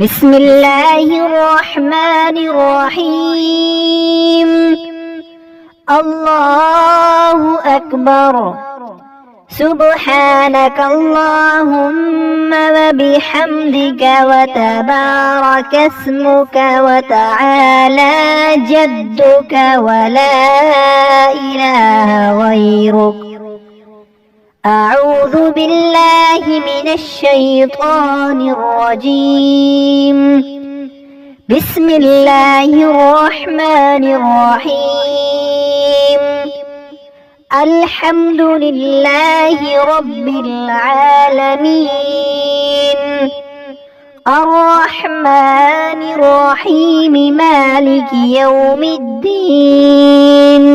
بسم الله الرحمن الرحيم. الله أكبر. سبحانك اللهم وبحمدك وتبارك اسمك وتعالى جدك ولا إله غيرك. أعوذ بالله من الشيطان الرجيم. بسم الله الرحمن الرحيم. الحمد لله رب العالمين. الرحمن الرحيم مالك يوم الدين.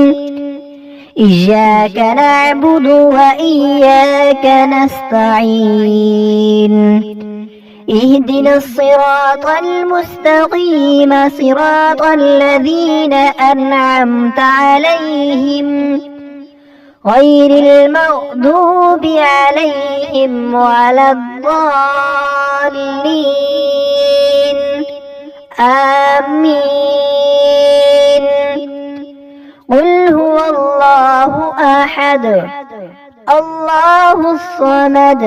إياك نعبد وإياك نستعين. اهدنا الصراط المستقيم صراط الذين أنعمت عليهم غير المغضوب عليهم ولا الضالين. آمين. قل هو الله أحد الله الصمد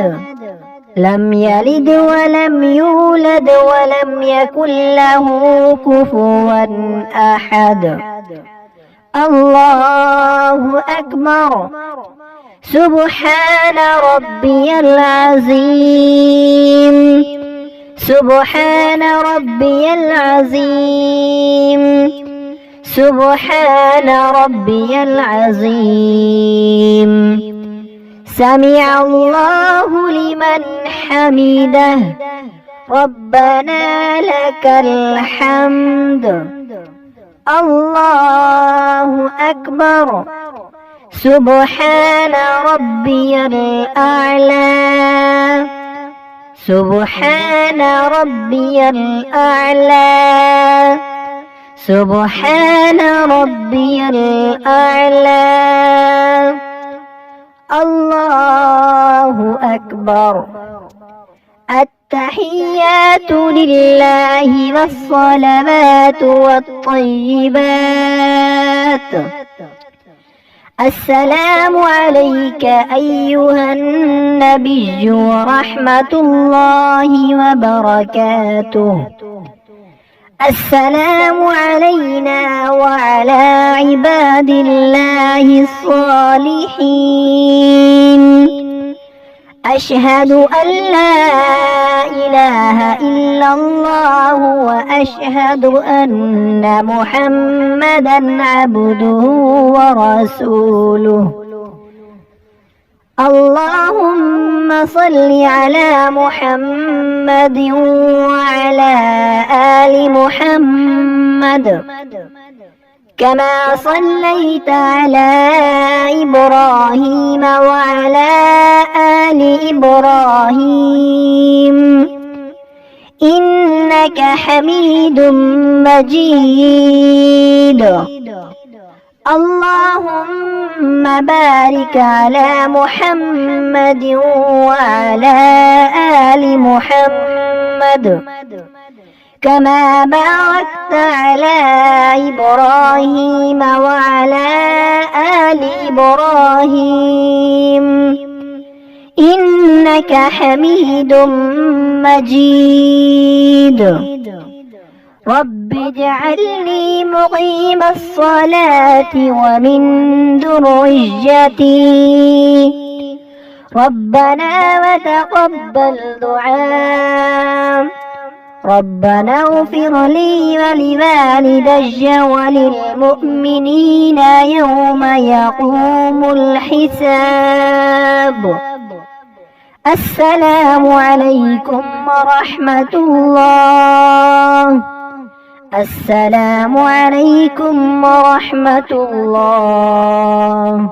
لم يلد ولم يولد ولم يكن له كفوا أحد. الله أكبر. سبحان ربي العظيم. سبحان ربي العظيم. سبحان ربي العظيم. سمع الله لمن حمده. ربنا لك الحمد. الله أكبر. سبحان ربي الأعلى. سبحان ربي الأعلى. سبحان ربي الأعلى. الله أكبر. التحيات لله والصلوات والطيبات. السلام عليك أيها النبي ورحمة الله وبركاته. السلام علينا وعلى عباد الله الصالحين. أشهد أن لا إله إلا الله وأشهد أن محمدا عبده ورسوله. اللهم صل على محمد وعلى آل محمد كما صليت على إبراهيم وعلى آل إبراهيم إنك حميد مجيد. اللهم بارك على محمد وعلى آل محمد كما باركت على إبراهيم وعلى آل إبراهيم إنك حميد مجيد. رب اجعلني مقيم الصلاة ومن ذريتي. ربنا وتقبل دعاء. ربنا اغفر لي ولوالدي وللمؤمنين يوم يقوم الحساب. السلام عليكم ورحمة الله. السلام عليكم ورحمة الله.